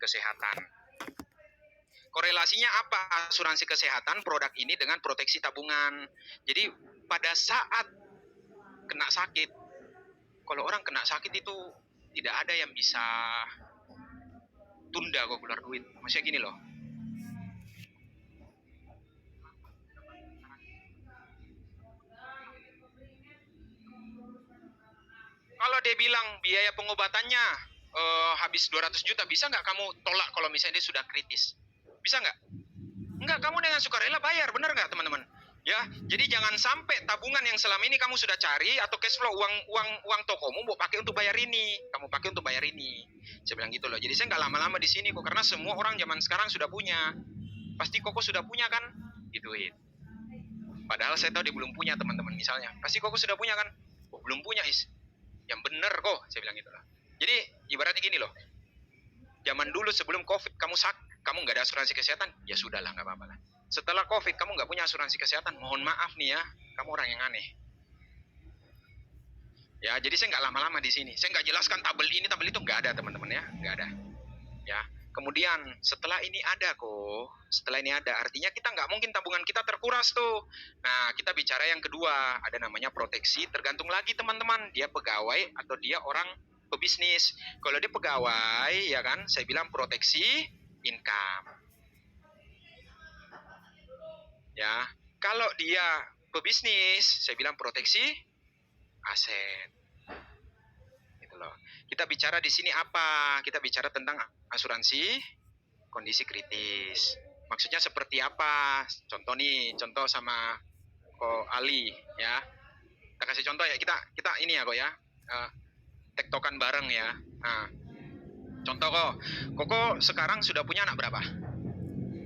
kesehatan. Korelasinya apa asuransi kesehatan produk ini dengan proteksi tabungan? Jadi pada saat kena sakit, kalau orang kena sakit itu tidak ada yang bisa tunda kok keluar duit. Maksudnya gini loh. Kalau dia bilang biaya pengobatannya habis 200 juta, bisa nggak kamu tolak kalau misalnya dia sudah kritis? Bisa nggak? Enggak, kamu dengan sukarela bayar, benar nggak teman-teman? Ya, jadi jangan sampai tabungan yang selama ini kamu sudah cari atau cash flow uang tokomu mau pakai untuk bayar ini, kamu pakai untuk bayar ini. Saya bilang gitu loh. Jadi saya nggak lama-lama di sini kok, karena semua orang zaman sekarang sudah punya. Pasti Koko sudah punya kan? Duit. Padahal saya tahu dia belum punya teman-teman misalnya. Pasti Koko sudah punya kan? Oh, belum punya is. Yang bener kok, saya bilang gitu loh. Jadi ibaratnya gini loh. Zaman dulu sebelum COVID kamu nggak ada asuransi kesehatan, ya sudahlah nggak apa-apa lah. Setelah COVID kamu nggak punya asuransi kesehatan, mohon maaf nih ya, kamu orang yang aneh. Ya, jadi saya nggak lama-lama di sini. Saya nggak jelaskan tabel ini, tabel itu nggak ada teman-teman ya, nggak ada. Ya, kemudian setelah ini ada kok, setelah ini ada, artinya kita nggak mungkin tabungan kita terkuras tuh. Nah, kita bicara yang kedua, ada namanya proteksi. Tergantung lagi teman-teman, dia pegawai atau dia orang pebisnis. Kalau dia pegawai, ya kan, saya bilang proteksi income. Ya, kalau dia pebisnis, saya bilang proteksi aset. Gitu loh. Kita bicara di sini apa? Kita bicara tentang asuransi kondisi kritis. Maksudnya seperti apa? Contoh nih, contoh sama Ko Ali ya. Kita kasih contoh ya, kita ini ya kok ya. Tektokan bareng ya. Nah, contoh Koko sekarang sudah punya anak berapa?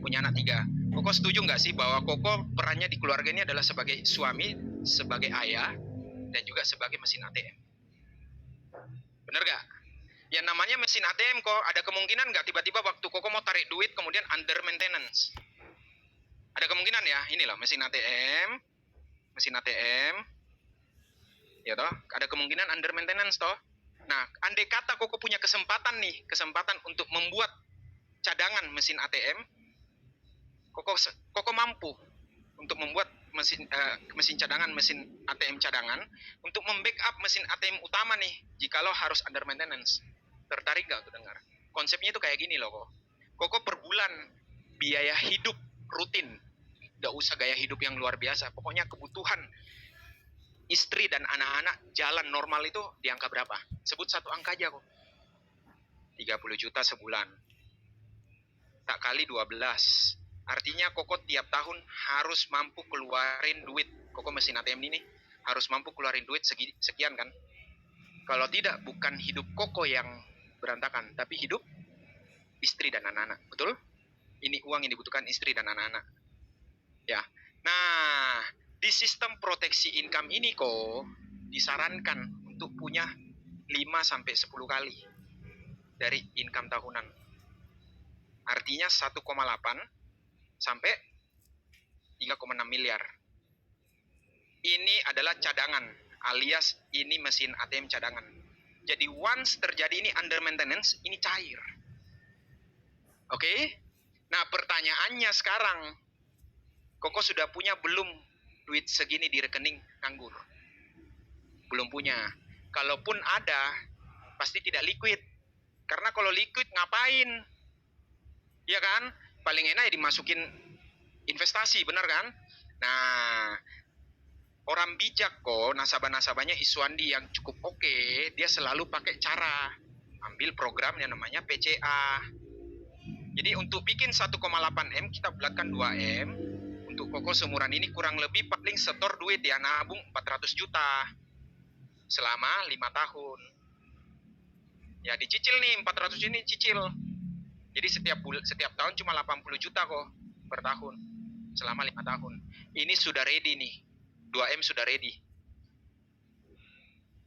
Punya anak 3. Koko setuju nggak sih bahwa Koko perannya di keluarga ini adalah sebagai suami, sebagai ayah, dan juga sebagai mesin ATM? Bener nggak? Yang namanya mesin ATM kok ada kemungkinan nggak tiba-tiba waktu Koko mau tarik duit kemudian under maintenance? Ada kemungkinan ya, ini loh mesin ATM, ya toh, ada kemungkinan under maintenance toh. Nah, andai kata Koko punya kesempatan untuk membuat cadangan mesin ATM, Koko mampu untuk membuat mesin cadangan, mesin ATM cadangan untuk membackup mesin ATM utama nih jikalau harus under maintenance. Tertarik gak aku dengar? Konsepnya itu kayak gini loh Koko per bulan biaya hidup rutin, gak usah gaya hidup yang luar biasa, pokoknya kebutuhan istri dan anak-anak jalan normal itu di angka berapa? Sebut satu angka aja kok. 30 juta sebulan. Tak kali 12. Artinya Koko tiap tahun harus mampu keluarin duit. Koko mesin ATM ini harus mampu keluarin duit sekian kan. Kalau tidak, bukan hidup Koko yang berantakan, tapi hidup istri dan anak-anak. Betul? Ini uang yang dibutuhkan istri dan anak-anak. Ya. Nah, di sistem proteksi income ini kok disarankan untuk punya 5-10 kali dari income tahunan. Artinya 1,8 sampai 3,6 miliar. Ini adalah cadangan, alias ini mesin ATM cadangan. Jadi once terjadi ini under maintenance, ini cair. Oke? Nah, pertanyaannya sekarang, Koko sudah punya belum duit segini di rekening nganggur? Belum punya. Kalaupun ada, pasti tidak liquid. Karena kalau liquid ngapain? Ya kan? Paling enak ya dimasukin investasi, benar kan? Nah, orang bijak kok, nasabah-nasabahnya Iswandi yang cukup oke, dia selalu pakai cara ambil program yang namanya PCA. Jadi untuk bikin 1,8 M, kita bulatkan 2 M. Untuk Koko seumuran ini kurang lebih paling setor duit ya, nabung 400 juta selama 5 tahun. Ya dicicil nih, 400 ini cicil. Jadi setiap tahun cuma 80 juta kok per tahun selama 5 tahun. Ini sudah ready nih. 2M sudah ready.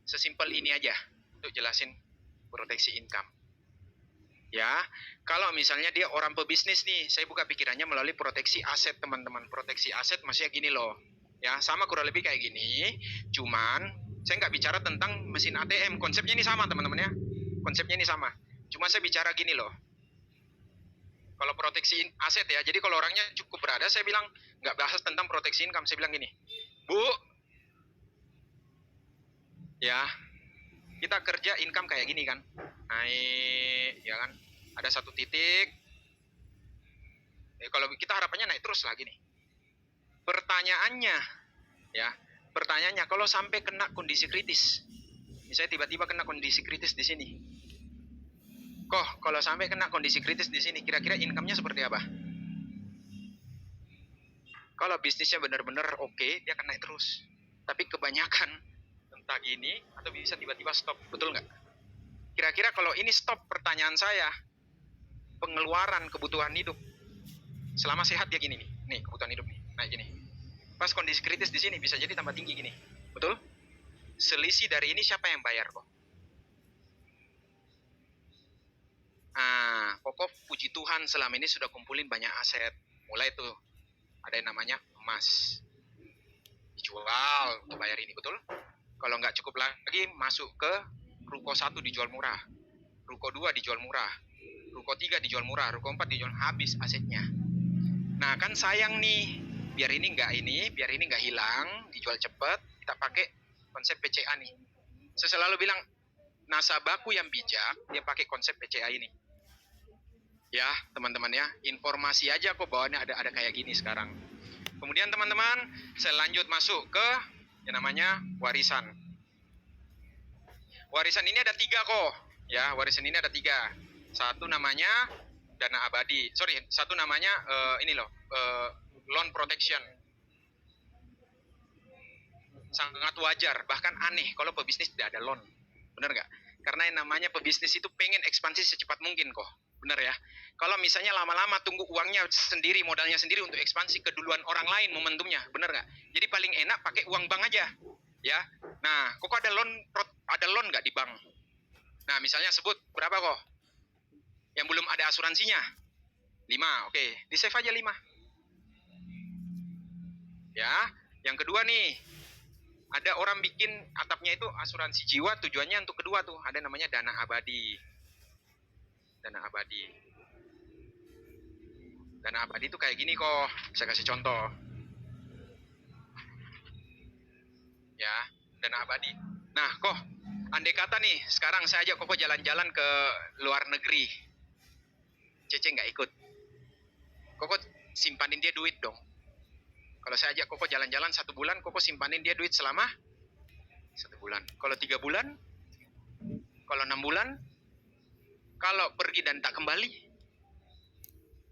Sesimpel ini aja untuk jelasin proteksi income. Ya, kalau misalnya dia orang pebisnis nih, saya buka pikirannya melalui proteksi aset teman-teman. Proteksi aset maksudnya gini loh. Ya, sama kurang lebih kayak gini. Cuman saya nggak bicara tentang mesin ATM. Konsepnya ini sama teman-teman ya. Konsepnya ini sama. Cuma saya bicara gini loh. Kalau proteksi aset ya, jadi kalau orangnya cukup berada, saya bilang nggak bahas tentang proteksi income. Saya bilang gini, Bu, ya kita kerja income kayak gini kan, naik, ya kan, ada satu titik. Kalau kita harapannya naik terus lagi nih. Pertanyaannya, ya, pertanyaannya kalau sampai kena kondisi kritis, misalnya tiba-tiba kena kondisi kritis di sini, kok kalau sampai kena kondisi kritis di sini, kira-kira income-nya seperti apa? Kalau bisnisnya benar-benar oke, dia akan naik terus. Tapi kebanyakan entah gini atau bisa tiba-tiba stop, betul nggak? Kira-kira kalau ini stop, pertanyaan saya, pengeluaran kebutuhan hidup selama sehat dia gini nih kebutuhan hidup nih, naik gini. Pas kondisi kritis di sini bisa jadi tambah tinggi gini, betul? Selisih dari ini siapa yang bayar kok? Koko puji Tuhan selama ini sudah kumpulin banyak aset. Mulai tuh ada yang namanya emas, dijual untuk bayar ini, betul? Kalau nggak cukup lagi masuk ke ruko 1 dijual murah, ruko 2 dijual murah, ruko 3 dijual murah, ruko 4 dijual habis asetnya. Nah kan sayang nih, biar ini nggak hilang, dijual cepet, kita pakai konsep PCA nih. Saya selalu bilang nasabahku yang bijak dia pakai konsep PCA ini. Ya teman-teman ya, informasi aja kok bawaannya ada kayak gini sekarang. Kemudian teman-teman, saya lanjut masuk ke yang namanya warisan. Warisan ini ada 3 kok, ya warisan ini ada 3. Satu namanya dana abadi, satu namanya loan protection. Sangat wajar, bahkan aneh kalau pebisnis tidak ada loan, benar nggak? Karena yang namanya pebisnis itu pengen ekspansi secepat mungkin kok, benar ya? Kalau misalnya lama-lama tunggu uangnya sendiri, modalnya sendiri untuk ekspansi, keduluan orang lain momentumnya, benar nggak? Jadi paling enak pakai uang bank aja, ya. Nah, kok ada loan nggak di bank? Nah, misalnya sebut berapa kok? Yang belum ada asuransinya? 5, oke. Di save aja 5. Ya, yang kedua nih, ada orang bikin atapnya itu asuransi jiwa, tujuannya untuk kedua tuh, ada namanya dana abadi. Dana abadi. Dana abadi itu kayak gini kok, saya kasih contoh. Ya, dana abadi. Nah, kok andai kata nih, sekarang saya ajak Koko jalan-jalan ke luar negeri. Cece nggak ikut. Koko simpanin dia duit dong. Kalau saya ajak Koko jalan-jalan 1 bulan, Koko simpanin dia duit selama 1 bulan. Kalau 3 bulan, kalau 6 bulan, kalau pergi dan tak kembali,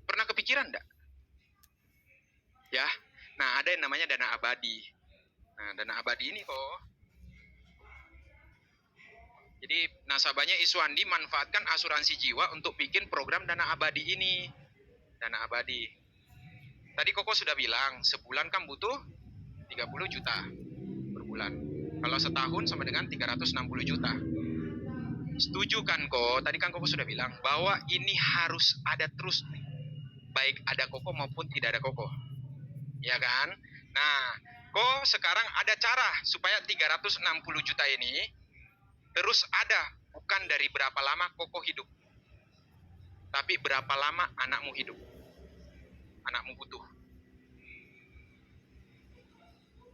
pernah kepikiran enggak? Ya, nah ada yang namanya dana abadi. Nah, dana abadi ini kok, jadi nasabahnya Iswandi manfaatkan asuransi jiwa untuk bikin program dana abadi ini. Dana abadi. Tadi Koko sudah bilang, sebulan kan butuh 30 juta per bulan. Kalau setahun sama dengan 360 juta. Setuju kan Kok? Tadi kan Koko sudah bilang bahwa ini harus ada terus, baik ada Koko maupun tidak ada Koko. Ya kan? Nah, Kok sekarang ada cara supaya 360 juta ini terus ada, bukan dari berapa lama Koko hidup, tapi berapa lama anakmu hidup, anakmu butuh.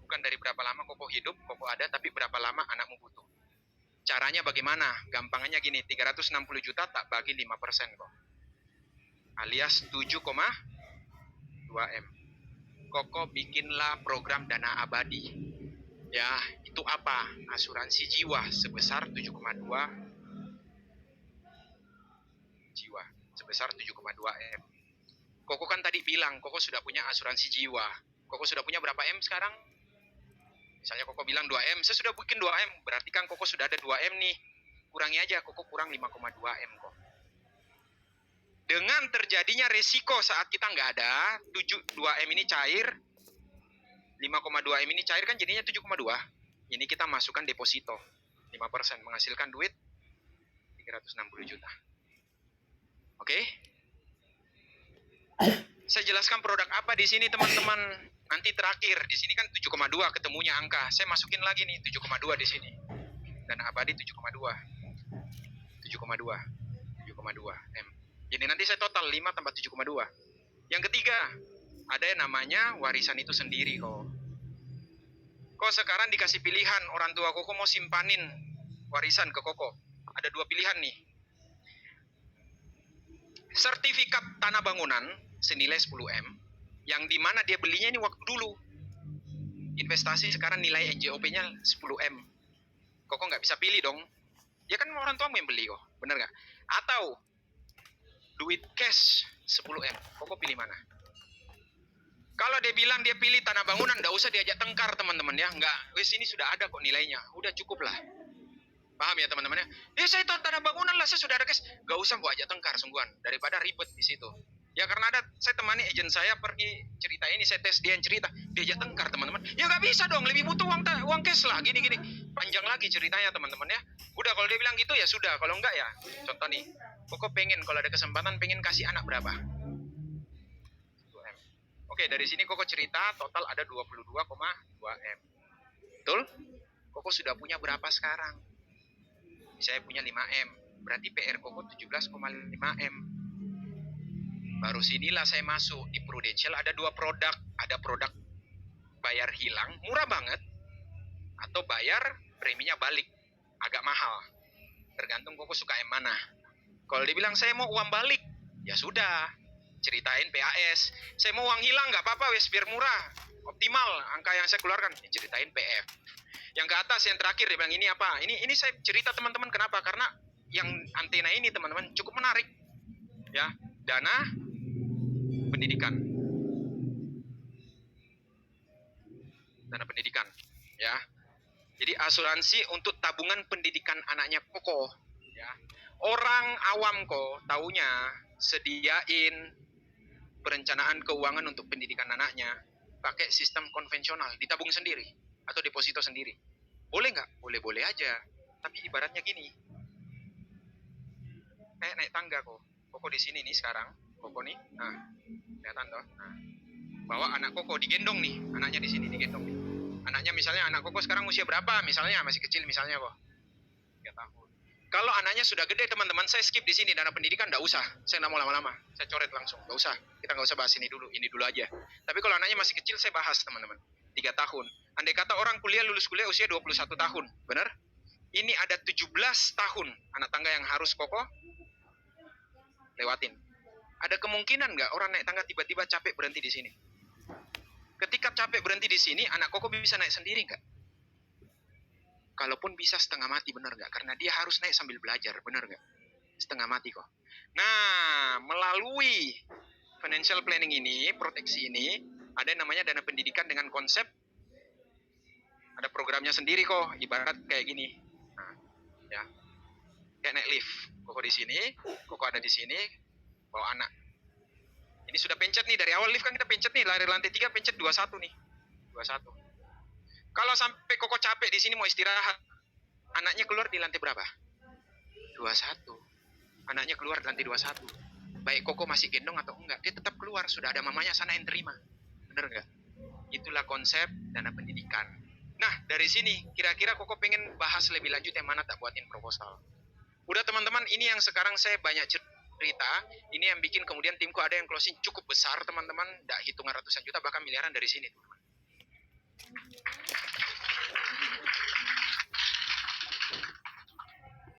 Bukan dari berapa lama Koko hidup, Koko ada, tapi berapa lama anakmu butuh. Caranya bagaimana? Gampangnya gini, 360 juta tak bagi 5% kok. Alias 7,2 M. Koko bikinlah program dana abadi. Ya, itu apa? Asuransi jiwa sebesar 7,2 jiwa. Sebesar 7,2 M. Koko kan tadi bilang, Koko sudah punya asuransi jiwa. Koko sudah punya berapa M sekarang? Misalnya Koko bilang 2 M, saya sudah bikin 2 M, berarti kan Koko sudah ada 2 M nih. Kurangi aja, Koko kurang 5,2 M kok. Dengan terjadinya resiko saat kita nggak ada, 2 M ini cair, 5,2 M ini cair kan jadinya 7,2. Ini kita masukkan deposito, 5% menghasilkan duit 360 juta. Oke? Saya jelaskan produk apa di sini teman-teman. Nanti terakhir di sini kan 7,2 ketemunya angka. Saya masukin lagi nih 7,2 di sini. Dan abadi 7,2. 7,2 M. Jadi nanti saya total 5 tambah 7,2. Yang ketiga, ada yang namanya warisan itu sendiri kok. Kok sekarang dikasih pilihan, orang tua Koko mau simpanin warisan ke Koko. Ada 2 pilihan nih. Sertifikat tanah bangunan senilai 10M, yang dimana dia belinya ini waktu dulu. Investasi sekarang nilai NJOP-nya 10M. Koko nggak bisa pilih dong. Ya kan orang tuamu yang beli kok, bener nggak? Atau duit cash 10M, Koko pilih mana? Kalau dia bilang dia pilih tanah bangunan, nggak usah diajak tengkar teman-teman ya. Nggak, wis ini sudah ada kok nilainya. Udah cukup lah. Paham ya teman-teman ya? Ya saya tahu tanah bangunan lah, saya sudah ada cash. Nggak usah gua ajak tengkar sungguhan. Daripada ribet di situ. Ya karena ada, saya temani agent saya pergi cerita ini, saya tes dia yang cerita. Diajak tengkar teman-teman. Ya nggak bisa dong, lebih butuh uang cash lah. Gini-gini. Panjang lagi ceritanya teman-teman ya. Udah kalau dia bilang gitu ya sudah. Kalau enggak ya, contoh nih. Koko pengen kalau ada kesempatan pengen kasih anak berapa? Oke, dari sini Koko cerita total ada 22,2M. Betul? Koko sudah punya berapa sekarang? Saya punya 5M. Berarti PR Koko 17,5M. Baru sinilah saya masuk di Prudential, ada 2 produk. Ada produk bayar hilang, murah banget. Atau bayar preminya balik, agak mahal. Tergantung Koko suka yang mana. Kalau dibilang saya mau uang balik, ya sudah. Ceritain PAS. Saya mau uang hilang nggak apa-apa, wes biar murah, optimal angka yang saya keluarkan. Ceritain PF. Yang ke atas yang terakhir dia bilang ini apa? Ini saya cerita teman-teman kenapa? Karena yang antena ini teman-teman cukup menarik. Ya, dana pendidikan. Dana pendidikan, ya. Jadi asuransi untuk tabungan pendidikan anaknya Koko, ya. Orang awam kok taunya sediain perencanaan keuangan untuk pendidikan anaknya pakai sistem konvensional, ditabung sendiri atau deposito sendiri. Boleh nggak? Boleh-boleh aja. Tapi ibaratnya gini, kayak naik tangga kok. Koko di sini nih sekarang, Koko nih, nah, kelihatan toh. Nah, bawa anak Koko digendong nih, anaknya di sini digendong nih. Anaknya misalnya anak Koko sekarang usia berapa? Misalnya masih kecil misalnya kok, 3 tahun. Kalau anaknya sudah gede teman-teman, saya skip di sini dana pendidikan, nggak usah. Saya nggak mau lama-lama, saya coret langsung, nggak usah. Kita nggak usah bahas ini dulu aja. Tapi kalau anaknya masih kecil, saya bahas teman-teman. 3 tahun. Andai kata orang lulus kuliah usia 21 tahun, benar? Ini ada 17 tahun anak tangga yang harus Koko lewatin. Ada kemungkinan nggak orang naik tangga tiba-tiba capek berhenti di sini? Ketika capek berhenti di sini, anak Koko bisa naik sendiri nggak? Kalaupun bisa setengah mati, benar nggak? Karena dia harus naik sambil belajar, benar nggak? Setengah mati kok. Nah, melalui financial planning ini, proteksi ini, ada yang namanya dana pendidikan dengan konsep, ada programnya sendiri kok, ibarat kayak gini. Nah, ya, kayak naik lift. Koko di sini, Koko ada di sini, bawa anak. Ini sudah pencet nih, dari awal lift kan kita pencet nih, lari lantai 3, pencet 21 nih. 21. Kalau sampai Koko capek di sini mau istirahat, anaknya keluar di lantai berapa? 21. Anaknya keluar di lantai 21. Baik Koko masih gendong atau enggak, dia tetap keluar. Sudah ada mamanya sana yang terima. Bener nggak? Itulah konsep dana pendidikan. Nah, dari sini kira-kira Koko pengen bahas lebih lanjut yang mana tak buatin proposal. Udah teman-teman, ini yang sekarang saya banyak cerita. Ini yang bikin kemudian timku ada yang closing cukup besar teman-teman. Nggak hitungan ratusan juta, bahkan miliaran dari sini teman-teman.